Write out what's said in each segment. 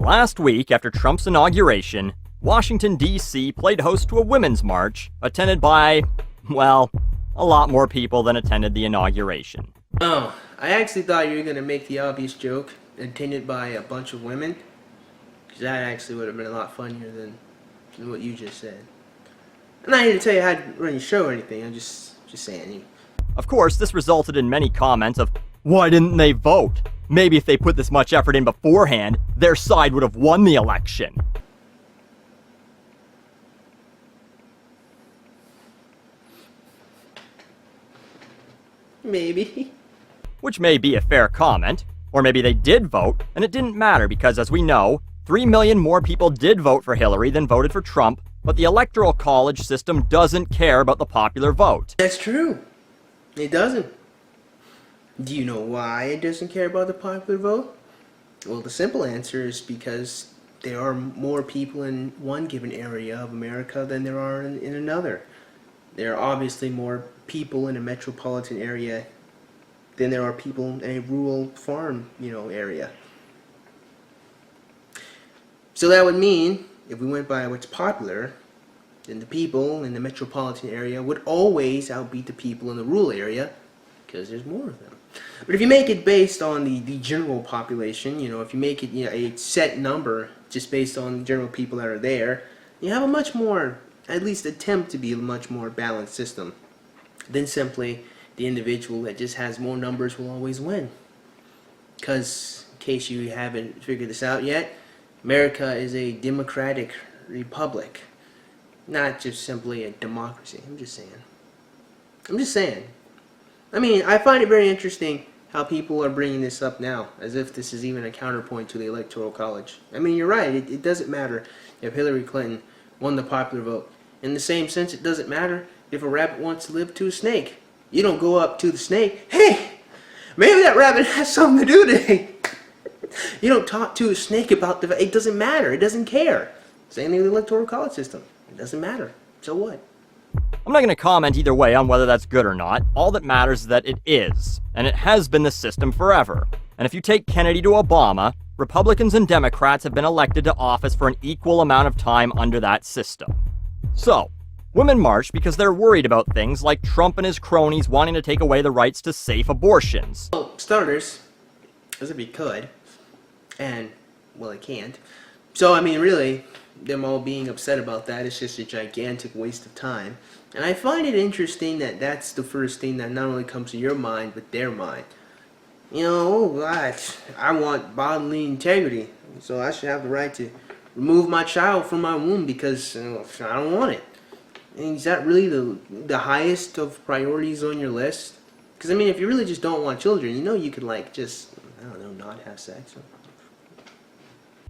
Last week, after Trump's inauguration, Washington, D.C. played host to a women's march attended by, well, a lot more people than attended the inauguration. Oh, I actually thought you were going to make the obvious joke, attended by a bunch of women, because that actually would have been a lot funnier than what you just said. I'm not here to tell you how to run your show or anything, I'm just saying. Of course, this resulted in many comments of, why didn't they vote? Maybe if they put this much effort in beforehand, their side would have won the election. Maybe. Which may be a fair comment, or maybe they did vote, and it didn't matter because, as we know, 3 million more people did vote for Hillary than voted for Trump, but the Electoral College system doesn't care about the popular vote. That's true. It doesn't. Do you know why it doesn't care about the popular vote? Well, the simple answer is because there are more people in one given area of America than there are in another. There are obviously more people in a metropolitan area than there are people in a rural farm, area. So that would mean, if we went by what's popular, then the people in the metropolitan area would always outbeat the people in the rural area, because there's more of them. But if you make it based on the general population, if you make it a set number just based on the general people that are there, you have a much more, at least attempt to be a much more balanced system than simply the individual that just has more numbers will always win. Because, in case you haven't figured this out yet, America is a democratic republic, not just simply a democracy. I'm just saying. I mean, I find it very interesting how people are bringing this up now, as if this is even a counterpoint to the Electoral College. I mean, you're right, it doesn't matter if Hillary Clinton won the popular vote. In the same sense, it doesn't matter if a rabbit wants to live to a snake. You don't go up to the snake, hey, maybe that rabbit has something to do today. You don't talk to a snake about it doesn't matter, it doesn't care. Same thing with the Electoral College system. It doesn't matter. So what? I'm not going to comment either way on whether that's good or not. All that matters is that it is, and it has been the system forever. And if you take Kennedy to Obama, Republicans and Democrats have been elected to office for an equal amount of time under that system. So, women march because they're worried about things like Trump and his cronies wanting to take away the rights to safe abortions. Well, starters, as if he could, and, well, he can't. So, I mean, really, them all being upset about that is just a gigantic waste of time. And I find it interesting that that's the first thing that not only comes to your mind, but their mind. I want bodily integrity, so I should have the right to remove my child from my womb because I don't want it. And is that really the highest of priorities on your list? Because, I mean, if you really just don't want children, you could, just, not have sex.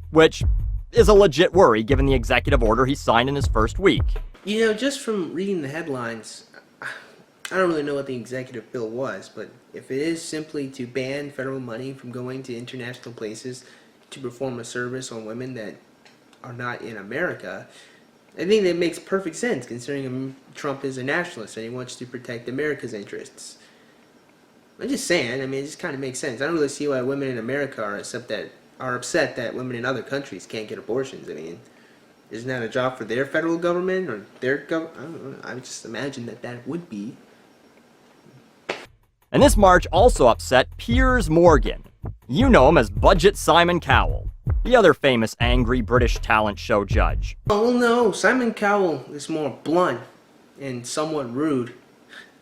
Which is a legit worry given the executive order he signed in his first week. Just from reading the headlines, I don't really know what the executive bill was, but if it is simply to ban federal money from going to international places to perform a service on women that are not in America, I think that makes perfect sense considering Trump is a nationalist and he wants to protect America's interests. I'm just saying, it just kind of makes sense. I don't really see why women in America are upset that women in other countries can't get abortions. Isn't that a job for their federal government or their government? I don't know. I would just imagine that would be. And this march also upset Piers Morgan. You know him as Budget Simon Cowell, the other famous angry British talent show judge. Oh, well, no. Simon Cowell is more blunt and somewhat rude.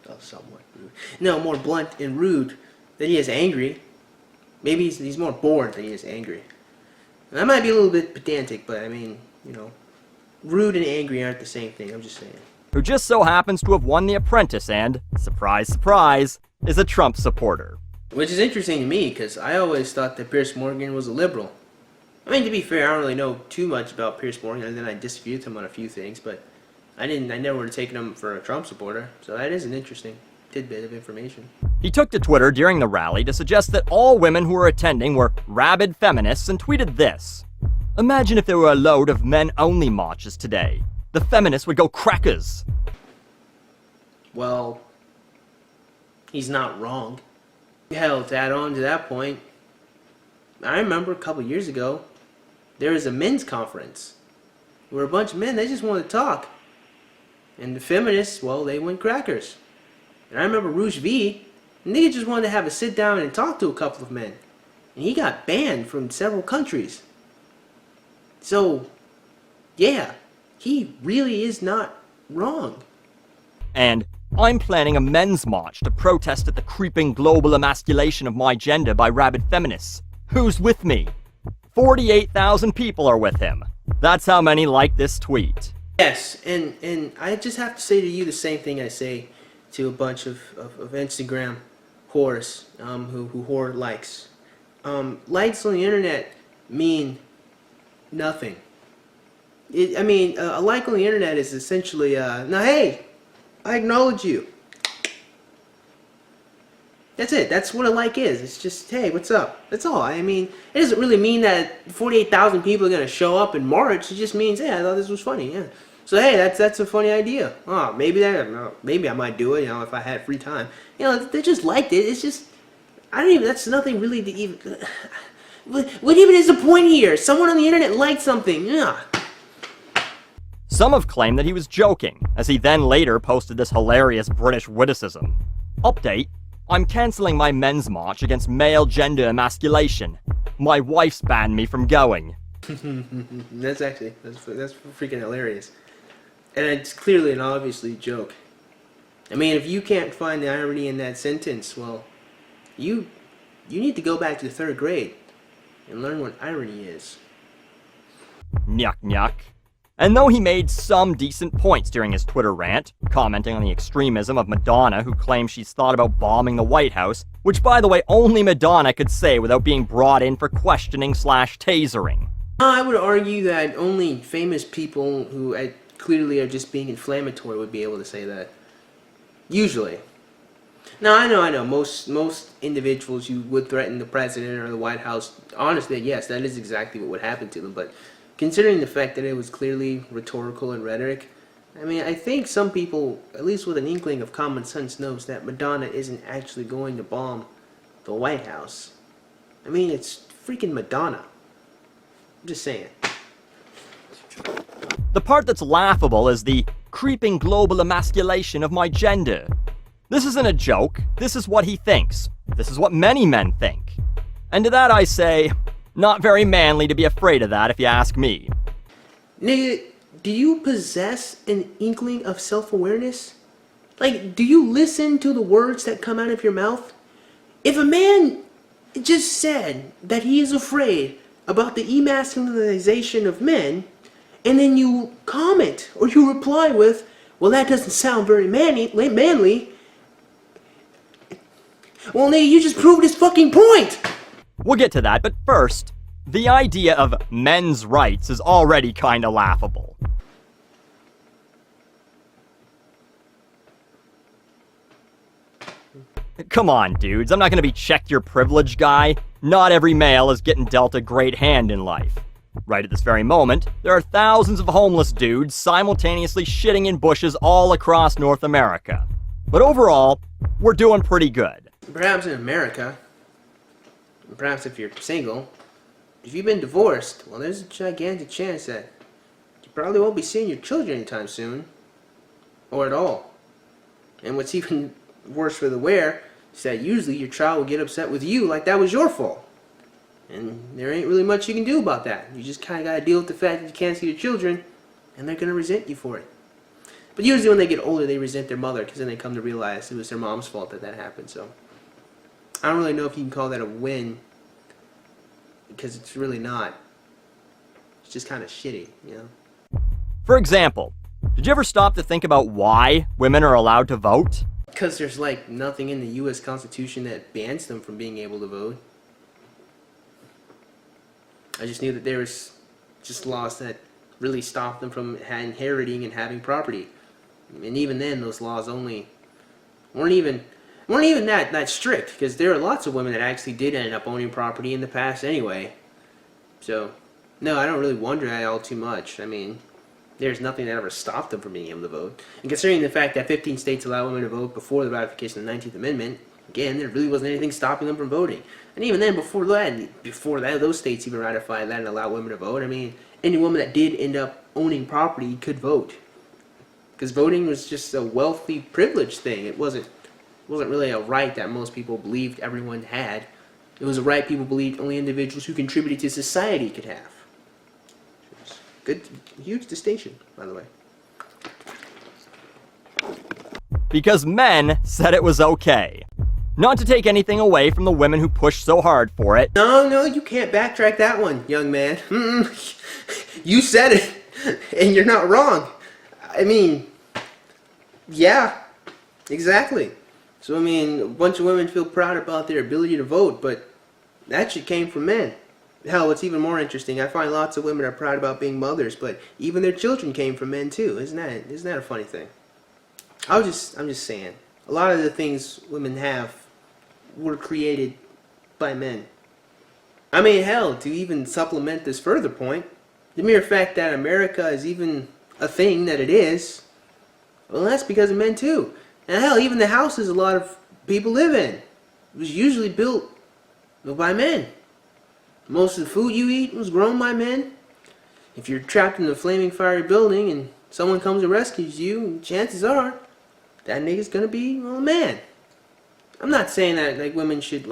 Oh, somewhat rude. No, more blunt and rude than he is angry. Maybe he's more bored than he is angry. And that might be a little bit pedantic, but rude and angry aren't the same thing, I'm just saying. Who just so happens to have won The Apprentice and, surprise, surprise, is a Trump supporter. Which is interesting to me, because I always thought that Piers Morgan was a liberal. To be fair, I don't really know too much about Piers Morgan, and then I disagree with him on a few things, but I never would have taken him for a Trump supporter, so that is an interesting tidbit of information. He took to Twitter during the rally to suggest that all women who were attending were rabid feminists and tweeted this. Imagine if there were a load of men-only marches today. The feminists would go crackers. Well, he's not wrong. Hell, to add on to that point, I remember a couple years ago, there was a men's conference where a bunch of men, they just wanted to talk. And the feminists, well, they went crackers. And I remember Rouge V, the nigga just wanted to have a sit down and talk to a couple of men. And he got banned from several countries. So, yeah, he really is not wrong. And I'm planning a men's march to protest at the creeping global emasculation of my gender by rabid feminists. Who's with me? 48,000 people are with him. That's how many like this tweet. Yes, and I just have to say to you the same thing I say to a bunch of Instagram whores who whore likes. Likes on the internet mean nothing. A like on the internet is essentially, now hey, I acknowledge you. That's it. That's what a like is. It's just, hey, what's up? That's all. I mean, it doesn't really mean that 48,000 people are going to show up in March. It just means, yeah, I thought this was funny, yeah. So, hey, that's a funny idea. Oh, maybe I might do it, if I had free time. They just liked it. It's just, that's nothing really to even, what even is the point here? Someone on the internet liked something, yeah. Some have claimed that he was joking, as he then later posted this hilarious British witticism. Update: I'm cancelling my men's march against male gender emasculation. My wife's banned me from going. that's freaking hilarious. And it's clearly and obviously a joke. I mean, if you can't find the irony in that sentence, well, you need to go back to 3rd grade and learn what irony is. Nyuk nyuk. And though he made some decent points during his Twitter rant, commenting on the extremism of Madonna, who claims she's thought about bombing the White House, which by the way only Madonna could say without being brought in for questioning/tasering. I would argue that only famous people who clearly are just being inflammatory would be able to say that. Usually. Now, I know, most individuals who would threaten the president or the White House, honestly, yes, that is exactly what would happen to them, but considering the fact that it was clearly rhetorical and rhetoric, I mean, I think some people, at least with an inkling of common sense, knows that Madonna isn't actually going to bomb the White House. I mean, it's freaking Madonna. I'm just saying. The part that's laughable is the creeping global emasculation of my gender. This isn't a joke. This is what he thinks. This is what many men think. And to that I say, not very manly to be afraid of that, if you ask me. Nigga, do you possess an inkling of self-awareness? Like, do you listen to the words that come out of your mouth? If a man just said that he is afraid about the emasculinization of men, and then you comment or you reply with, well, that doesn't sound very manly. Well, nigga, you just proved his fucking point! We'll get to that, but first, the idea of men's rights is already kinda laughable. Come on, dudes, I'm not gonna be check your privilege guy. Not every male is getting dealt a great hand in life. Right at this very moment, there are thousands of homeless dudes simultaneously shitting in bushes all across North America. But overall, we're doing pretty good. Perhaps in America, perhaps if you're single, if you've been divorced, well, there's a gigantic chance that you probably won't be seeing your children anytime soon. Or at all. And what's even worse for the wear is that usually your child will get upset with you like that was your fault. And there ain't really much you can do about that. You just kind of got to deal with the fact that you can't see your children, and they're going to resent you for it. But usually when they get older, they resent their mother, because then they come to realize it was their mom's fault that happened. So I don't really know if you can call that a win, because it's really not. It's just kind of shitty, For example, did you ever stop to think about why women are allowed to vote? Because there's like nothing in the U.S. Constitution that bans them from being able to vote. I just knew that there was just laws that really stopped them from inheriting and having property. And even then, those laws weren't even that strict, because there are lots of women that actually did end up owning property in the past anyway. So, no, I don't really wonder at all too much. I mean, there's nothing that ever stopped them from being able to vote. And considering the fact that 15 states allow women to vote before the ratification of the 19th Amendment, again, there really wasn't anything stopping them from voting. And even then, before that, those states even ratified that and allowed women to vote. I mean, any woman that did end up owning property could vote, because voting was just a wealthy privilege thing. It wasn't really a right that most people believed everyone had. It was a right people believed only individuals who contributed to society could have. Good, huge distinction, by the way. Because men said it was okay. Not to take anything away from the women who pushed so hard for it. No, you can't backtrack that one, young man. You said it, and you're not wrong. I mean, yeah, exactly. So, I mean, a bunch of women feel proud about their ability to vote, but that shit came from men. Hell, what's even more interesting, I find lots of women are proud about being mothers, but even their children came from men too. Isn't that a funny thing? I'm just saying. A lot of the things women have were created by men. I mean, hell, to even supplement this further point, the mere fact that America is even a thing that it is, well, that's because of men too. And hell, even the houses a lot of people live in was usually built by men. Most of the food you eat was grown by men. If you're trapped in a flaming fiery building and someone comes and rescues you, chances are that nigga's gonna be, well, a man. I'm not saying that like women should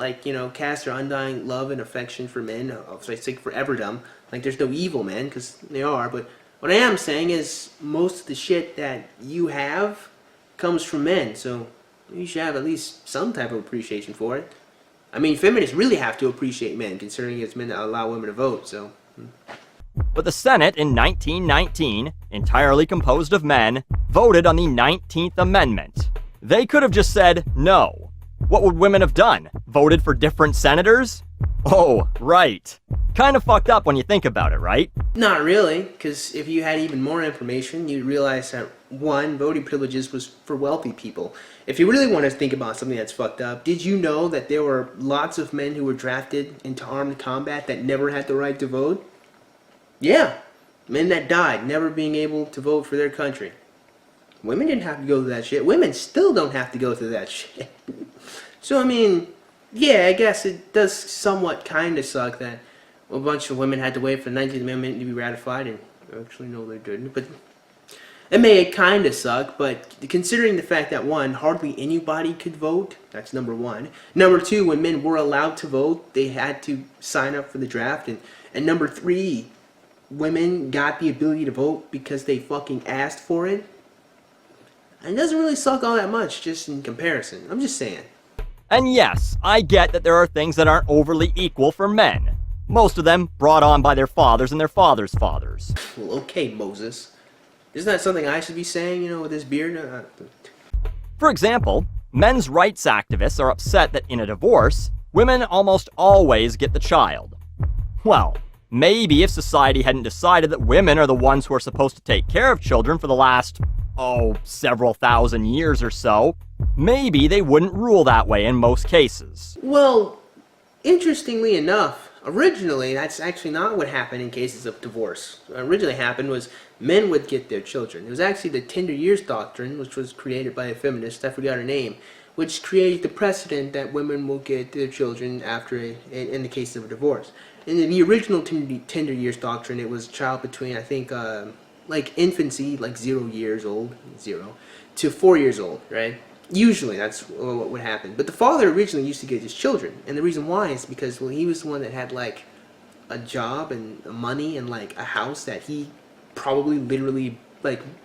cast their undying love and affection for men, I say foreverdom. Like there's no evil men, because they are. But what I am saying is most of the shit that you have comes from men, so you should have at least some type of appreciation for it. I mean, feminists really have to appreciate men, considering it's men that allow women to vote, so. But the Senate in 1919, entirely composed of men, voted on the 19th Amendment. They could have just said no. What would women have done? Voted for different senators? Oh, right. Kind of fucked up when you think about it, right? Not really, because if you had even more information, you'd realize that, one, voting privileges was for wealthy people. If you really want to think about something that's fucked up, did you know that there were lots of men who were drafted into armed combat that never had the right to vote? Yeah, men that died never being able to vote for their country. Women didn't have to go through that shit. Women still don't have to go through that shit. So, I mean, yeah, I guess it does somewhat kind of suck that a bunch of women had to wait for the 19th Amendment to be ratified, and actually, no, they didn't, but it may kind of suck, but considering the fact that, one, hardly anybody could vote, that's number one. Number two, when men were allowed to vote, they had to sign up for the draft, and number three, women got the ability to vote because they fucking asked for it. And it doesn't really suck all that much, just in comparison. I'm just saying. And yes, I get that there are things that aren't overly equal for men. Most of them brought on by their fathers and their fathers' fathers. Well, okay, Moses. Isn't that something I should be saying, with this beard? For example, men's rights activists are upset that in a divorce, women almost always get the child. Well, maybe if society hadn't decided that women are the ones who are supposed to take care of children for the last, several thousand years or so, maybe they wouldn't rule that way in most cases. Well, interestingly enough, originally that's actually not what happened in cases of divorce. What originally happened was men would get their children. It was actually the tender years doctrine, which was created by a feminist, I forgot her name, which created the precedent that women will get their children after in the case of a divorce. In the original tender years doctrine, it was a child between, I think, infancy, 0 years old, 0, to 4 years old, right? Usually, that's what would happen. But the father originally used to get his children. And the reason why is because, he was the one that had, a job and money and, a house that he probably literally,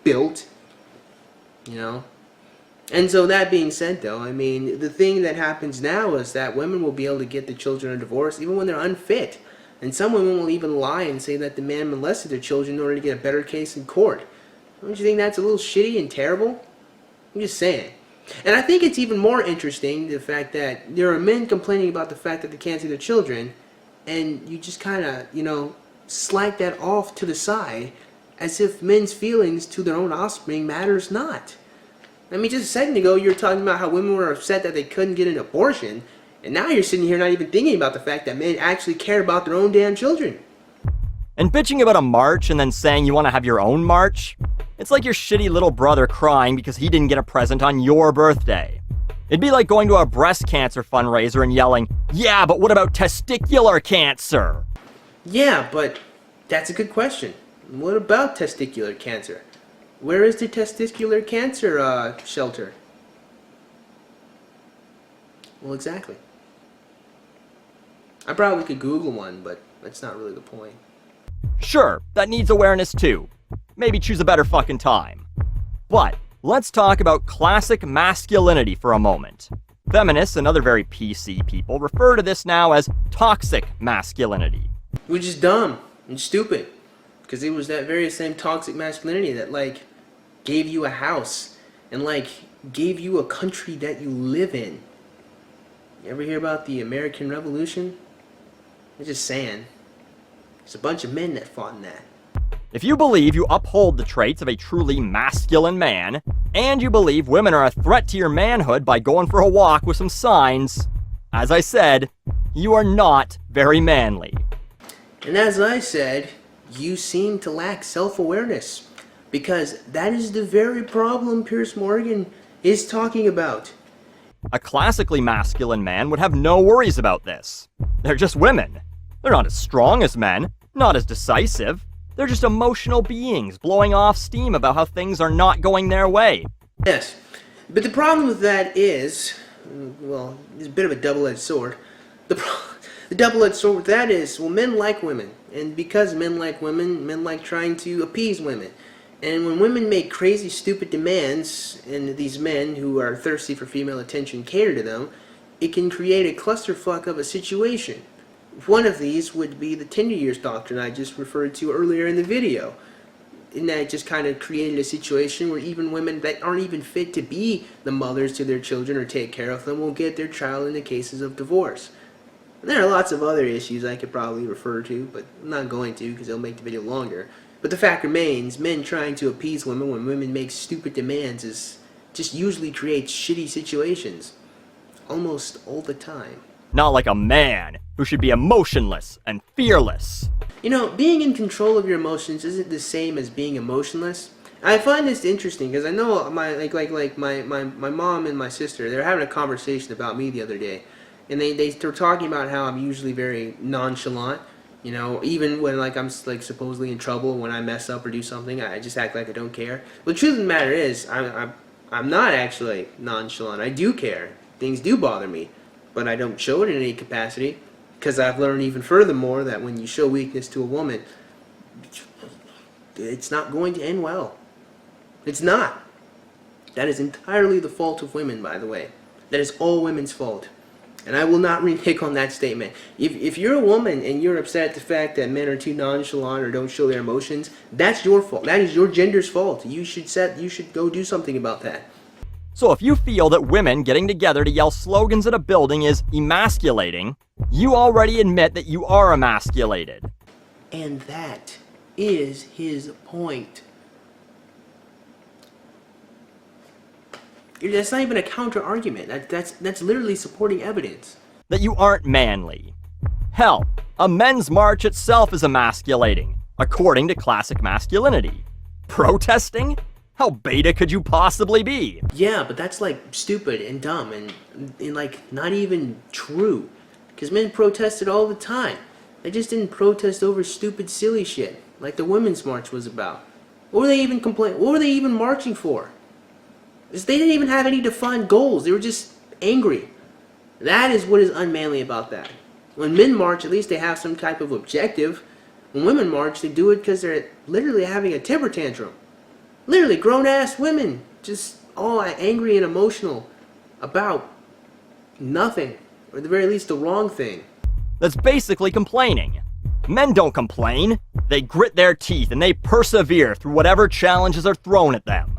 built, And so that being said, though, I mean, the thing that happens now is that women will be able to get the children a divorce even when they're unfit. And some women will even lie and say that the man molested their children in order to get a better case in court. Don't you think that's a little shitty and terrible? I'm just saying. And I think it's even more interesting, the fact that there are men complaining about the fact that they can't see their children, and you just kind of, slide that off to the side as if men's feelings to their own offspring matters not. I mean, just a second ago, you were talking about how women were upset that they couldn't get an abortion, and now you're sitting here not even thinking about the fact that men actually care about their own damn children. And bitching about a march and then saying you want to have your own march? It's like your shitty little brother crying because he didn't get a present on your birthday. It'd be like going to a breast cancer fundraiser and yelling, "Yeah, but what about testicular cancer?" Yeah, but that's a good question. What about testicular cancer? Where is the testicular cancer shelter? Well, exactly. I probably could Google one, but that's not really the point. Sure, that needs awareness too. Maybe choose a better fucking time. But let's talk about classic masculinity for a moment. Feminists and other very PC people refer to this now as toxic masculinity. Which is dumb and stupid. Because it was that very same toxic masculinity that, like, gave you a house and, like, gave you a country that you live in. You ever hear about the American Revolution? I'm just saying. There's a bunch of men that fought in that. If you believe you uphold the traits of a truly masculine man, and you believe women are a threat to your manhood by going for a walk with some signs, as I said, you are not very manly. And as I said, you seem to lack self-awareness. Because that is the very problem Piers Morgan is talking about. A classically masculine man would have no worries about this. They're just women. They're not as strong as men, not as decisive. They're just emotional beings blowing off steam about how things are not going their way. Yes, but the problem with that is, well, it's a bit of a double-edged sword. The double-edged sword with that is, well, men like women. And because men like women, men like trying to appease women. And when women make crazy, stupid demands, and these men who are thirsty for female attention cater to them, it can create a clusterfuck of a situation. One of these would be the Tinder years doctrine I just referred to earlier in the video. And that just kind of created a situation where even women that aren't even fit to be the mothers to their children or take care of them will get their child in the cases of divorce. And there are lots of other issues I could probably refer to, but I'm not going to because it'll make the video longer. But the fact remains, men trying to appease women when women make stupid demands is just usually creates shitty situations. Almost all the time. Not like a man who should be emotionless and fearless. You know, being in control of your emotions isn't the same as being emotionless. I find this interesting because I know my mom and my sister, they're having a conversation about me the other day. And they're talking about how I'm usually very nonchalant. You know, even when like I'm like supposedly in trouble, when I mess up or do something, I just act like I don't care. But the truth of the matter is, I'm not actually nonchalant. I do care. Things do bother me. But I don't show it in any capacity, because I've learned even furthermore that when you show weakness to a woman, it's not going to end well. It's not. That is entirely the fault of women, by the way. That is all women's fault. And I will not renege on that statement. If you're a woman and you're upset at the fact that men are too nonchalant or don't show their emotions, that's your fault. That is your gender's fault. You should go do something about that. So if you feel that women getting together to yell slogans at a building is emasculating, you already admit that you are emasculated. And that is his point. That's not even a counter argument. That's literally supporting evidence. That you aren't manly. Hell, a men's march itself is emasculating, according to classic masculinity. Protesting? How beta could you possibly be? Yeah, but that's like stupid and dumb and like not even true. Because men protested all the time. They just didn't protest over stupid, silly shit like the Women's March was about. What were they even What were they even marching for? They didn't even have any defined goals. They were just angry. That is what is unmanly about that. When men march, at least they have some type of objective. When women march, they do it because they're literally having a temper tantrum. Literally, grown-ass women, just all angry and emotional about nothing, or at the very least the wrong thing. That's basically complaining. Men don't complain. They grit their teeth and they persevere through whatever challenges are thrown at them.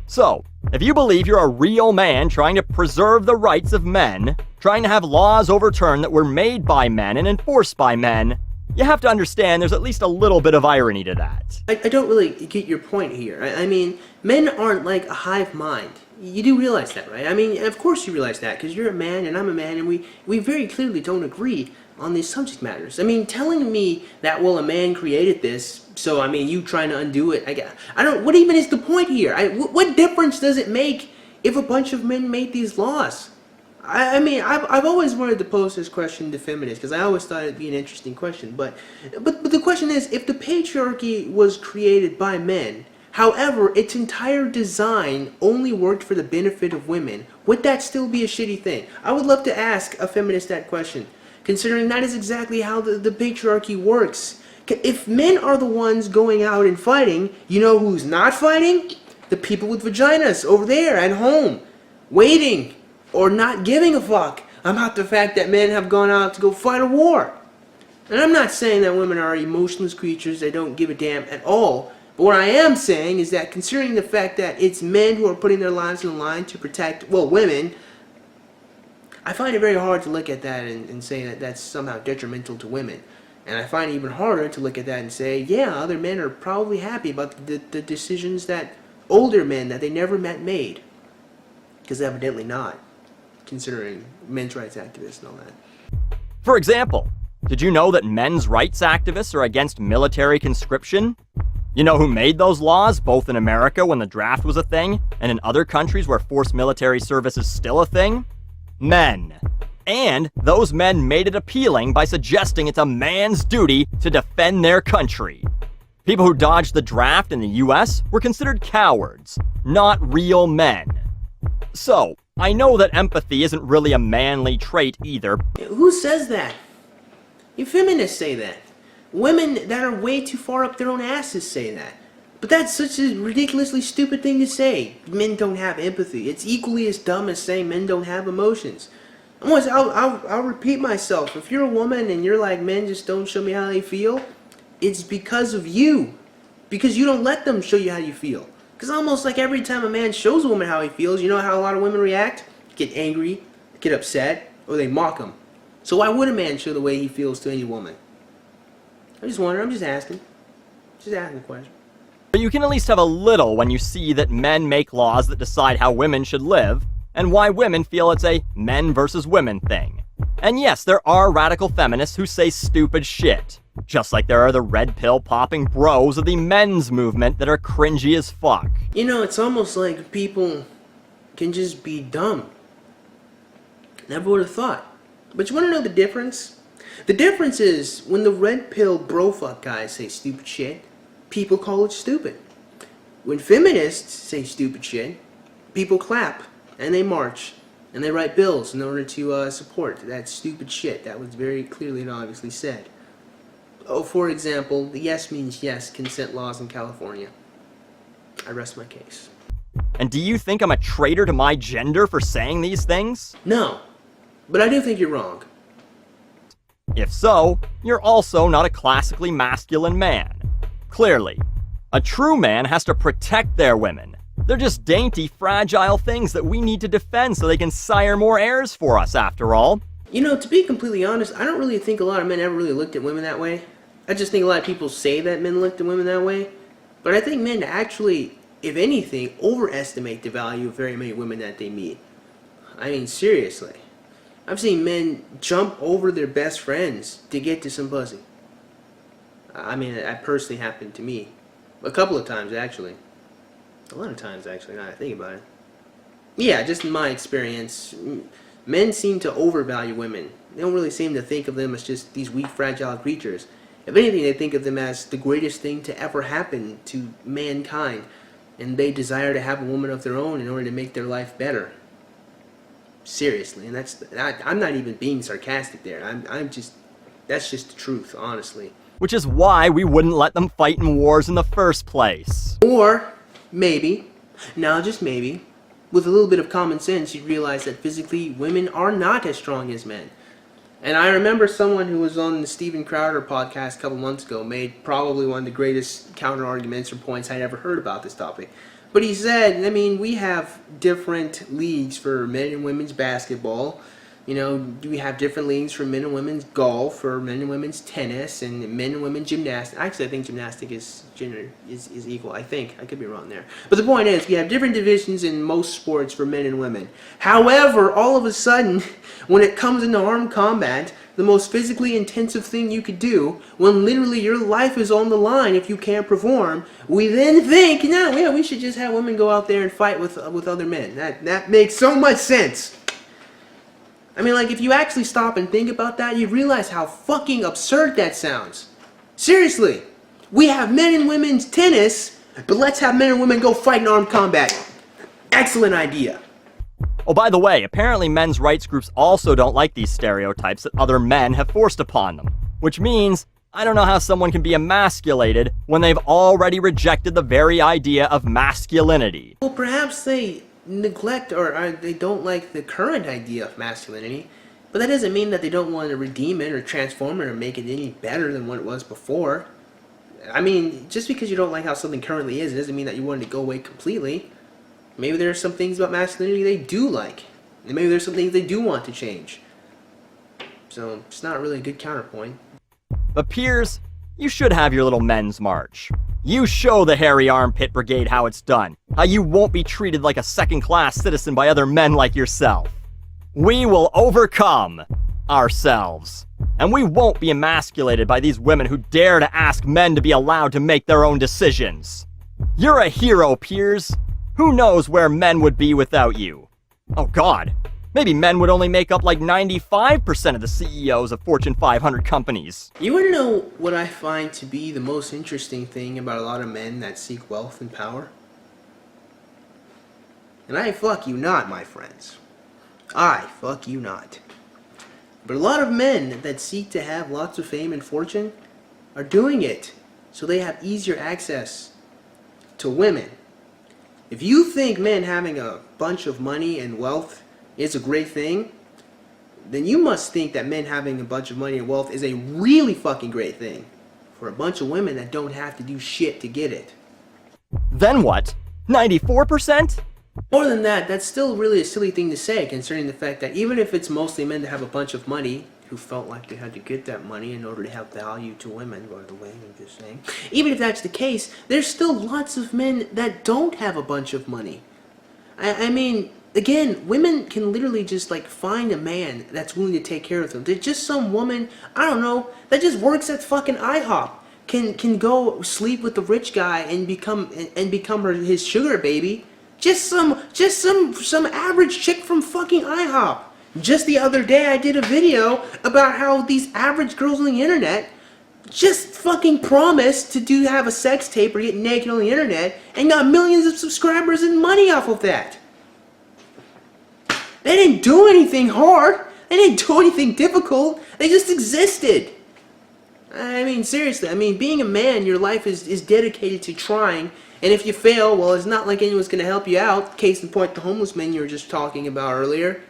So, if you believe you're a real man trying to preserve the rights of men, trying to have laws overturned that were made by men and enforced by men, you have to understand there's at least a little bit of irony to that. I don't really get your point here. I mean, men aren't like a hive mind. You do realize that, right? I mean, of course you realize that, because you're a man and I'm a man, and we very clearly don't agree on these subject matters. I mean, telling me that, well, a man created this, so, I mean, you trying to undo it, I don't, what even is the point here? What difference does it make if a bunch of men made these laws? I mean, I've always wanted to pose this question to feminists because I always thought it'd be an interesting question. But the question is, if the patriarchy was created by men, however, its entire design only worked for the benefit of women, would that still be a shitty thing? I would love to ask a feminist that question, considering that is exactly how the patriarchy works. If men are the ones going out and fighting, you know who's not fighting? The people with vaginas over there at home, waiting. Or not giving a fuck about the fact that men have gone out to go fight a war. And I'm not saying that women are emotionless creatures that don't give a damn at all. But what I am saying is that considering the fact that it's men who are putting their lives on the line to protect, well, women, I find it very hard to look at that and say that that's somehow detrimental to women. And I find it even harder to look at that and say, yeah, other men are probably happy about the decisions that older men that they never met made. Because evidently not, considering men's rights activists and all that. For example, did you know that men's rights activists are against military conscription? You know who made those laws, both in America when the draft was a thing, and in other countries where forced military service is still a thing? Men. And those men made it appealing by suggesting it's a man's duty to defend their country. People who dodged the draft in the US were considered cowards, not real men. So, I know that empathy isn't really a manly trait either. Who says that? You feminists say that. Women that are way too far up their own asses say that. But that's such a ridiculously stupid thing to say. Men don't have empathy. It's equally as dumb as saying men don't have emotions. I'll repeat myself. If you're a woman and you're like, men just don't show me how they feel, it's because of you. Because you don't let them show you how you feel. Because almost like every time a man shows a woman how he feels, you know how a lot of women react? Get angry, get upset, or they mock him. So why would a man show the way he feels to any woman? I just wonder, I'm just asking. Just asking the question. But you can at least have a little when you see that men make laws that decide how women should live, and why women feel it's a men versus women thing. And yes, there are radical feminists who say stupid shit. Just like there are the red pill popping bros of the men's movement that are cringy as fuck. You know, it's almost like people can just be dumb. Never would have thought. But you want to know the difference? The difference is when the red pill bro fuck guys say stupid shit, people call it stupid. When feminists say stupid shit, people clap and they march and they write bills in order to support that stupid shit that was very clearly and obviously said. Oh, for example, the yes means yes consent laws in California. I rest my case. And do you think I'm a traitor to my gender for saying these things? No, but I do think you're wrong. If so, you're also not a classically masculine man. Clearly. A true man has to protect their women. They're just dainty, fragile things that we need to defend so they can sire more heirs for us, after all. You know, to be completely honest, I don't really think a lot of men ever really looked at women that way. I just think a lot of people say that men looked at women that way. But I think men actually, if anything, overestimate the value of very many women that they meet. I mean, seriously. I've seen men jump over their best friends to get to some pussy. I mean, that personally happened to me. A couple of times, actually. A lot of times, actually, now that I think about it. Yeah, just in my experience, men seem to overvalue women. They don't really seem to think of them as just these weak, fragile creatures. If anything, they think of them as the greatest thing to ever happen to mankind. And they desire to have a woman of their own in order to make their life better. Seriously, and I'm not even being sarcastic there. That's just the truth, honestly. Which is why we wouldn't let them fight in wars in the first place. Or, maybe, now just maybe, with a little bit of common sense, you'd realize that physically women are not as strong as men. And I remember someone who was on the Steven Crowder podcast a couple months ago made probably one of the greatest counter-arguments or points I'd ever heard about this topic. But he said, I mean, we have different leagues for men and women's basketball. You know, we have different leagues for men and women's golf, for men and women's tennis, and men and women's gymnastics. Actually, I think gymnastic is equal. I think. I could be wrong there. But the point is, we have different divisions in most sports for men and women. However, all of a sudden, when it comes into armed combat, the most physically intensive thing you could do, when literally your life is on the line if you can't perform, we then think, no, yeah, we should just have women go out there and fight with other men. That makes so much sense. I mean, like, if you actually stop and think about that, you realize how fucking absurd that sounds. Seriously. We have men and women's tennis, but let's have men and women go fight in armed combat. Excellent idea. Oh, by the way, apparently men's rights groups also don't like these stereotypes that other men have forced upon them. Which means, I don't know how someone can be emasculated when they've already rejected the very idea of masculinity. Well, perhaps they neglect or they don't like the current idea of masculinity, but that doesn't mean that they don't want to redeem it or transform it or make it any better than what it was before. I mean, just because you don't like how something currently is, it doesn't mean that you want it to go away completely. Maybe there are some things about masculinity they do like, and maybe there's some things they do want to change. So it's not really a good counterpoint. But Piers, you should have your little men's march. You show the hairy armpit brigade how it's done, how you won't be treated like a second-class citizen by other men like yourself. We will overcome ourselves, and we won't be emasculated by these women who dare to ask men to be allowed to make their own decisions. You're a hero, Piers. Who knows where men would be without you? Oh God, maybe men would only make up like 95% of the CEOs of Fortune 500 companies. You want to know what I find to be the most interesting thing about a lot of men that seek wealth and power? And I fuck you not, my friends. I fuck you not. But a lot of men that seek to have lots of fame and fortune are doing it so they have easier access to women. If you think men having a bunch of money and wealth is a great thing, then you must think that men having a bunch of money and wealth is a really fucking great thing for a bunch of women that don't have to do shit to get it. Then what? 94%? More than that, that's still really a silly thing to say, concerning the fact that even if it's mostly men that have a bunch of money, who felt like they had to get that money in order to have value to women, by the way, I'm just saying. Even if that's the case, there's still lots of men that don't have a bunch of money. I mean, again, women can literally just like find a man that's willing to take care of them. There's just some woman, I don't know, that just works at fucking IHOP. Can go sleep with the rich guy and become his sugar baby. Just some average chick from fucking IHOP. Just the other day I did a video about how these average girls on the internet just fucking promised to have a sex tape or get naked on the internet and got millions of subscribers and money off of that. They didn't do anything hard. They didn't do anything difficult. They just existed. I mean, seriously, I mean, being a man, your life is dedicated to trying, and if you fail, well, it's not like anyone's going to help you out. Case in point, the homeless men you were just talking about earlier.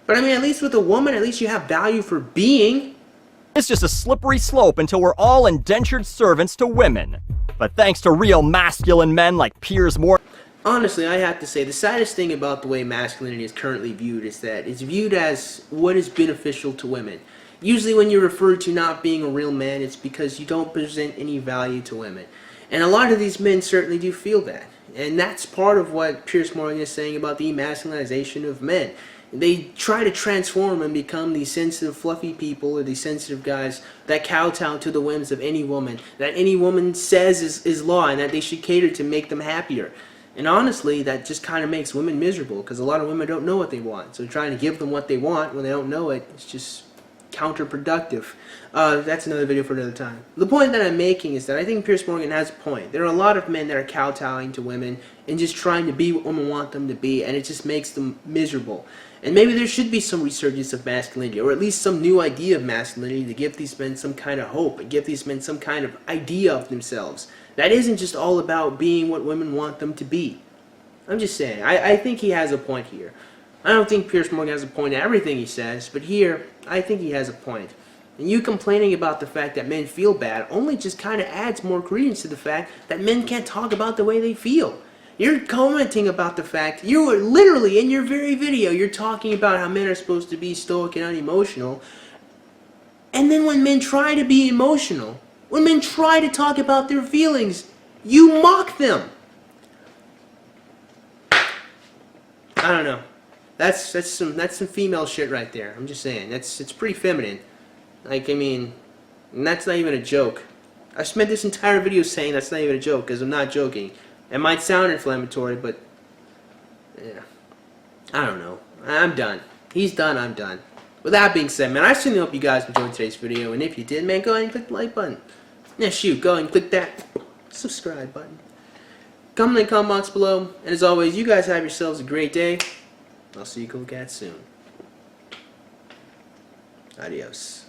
But I mean, at least with a woman, at least you have value for being. It's just a slippery slope until we're all indentured servants to women. But thanks to real masculine men like Piers Morgan. Honestly, I have to say, the saddest thing about the way masculinity is currently viewed is that it's viewed as what is beneficial to women. Usually when you're referred to not being a real man, it's because you don't present any value to women. And a lot of these men certainly do feel that. And that's part of what Piers Morgan is saying about the masculinization of men. They try to transform and become these sensitive, fluffy people, or these sensitive guys that kowtow to the whims of any woman, that any woman says is law, and that they should cater to make them happier. And honestly, that just kind of makes women miserable, because a lot of women don't know what they want. So trying to give them what they want when they don't know it, it's just counterproductive. That's another video for another time. The point that I'm making is that I think Piers Morgan has a point. There are a lot of men that are kowtowing to women and just trying to be what women want them to be, and it just makes them miserable. And maybe there should be some resurgence of masculinity, or at least some new idea of masculinity to give these men some kind of hope, and give these men some kind of idea of themselves. That isn't just all about being what women want them to be. I'm just saying, I think he has a point here. I don't think Piers Morgan has a point in everything he says, but here, I think he has a point. And you complaining about the fact that men feel bad only just kind of adds more credence to the fact that men can't talk about the way they feel. You're commenting about the fact, you were literally in your very video, you're talking about how men are supposed to be stoic and unemotional. And then when men try to be emotional, when men try to talk about their feelings, you mock them. I don't know. That's some female shit right there. I'm just saying. It's pretty feminine. Like, I mean, and that's not even a joke. I spent this entire video saying that's not even a joke, because I'm not joking. It might sound inflammatory, but yeah. I don't know. I'm done. He's done, I'm done. With that being said, man, I certainly hope you guys enjoyed today's video, and if you did, man, go ahead and click the like button. Yeah, shoot, go ahead and click that subscribe button. Comment in the comment box below, and as always, you guys have yourselves a great day. I'll see you cool cats soon. Adios.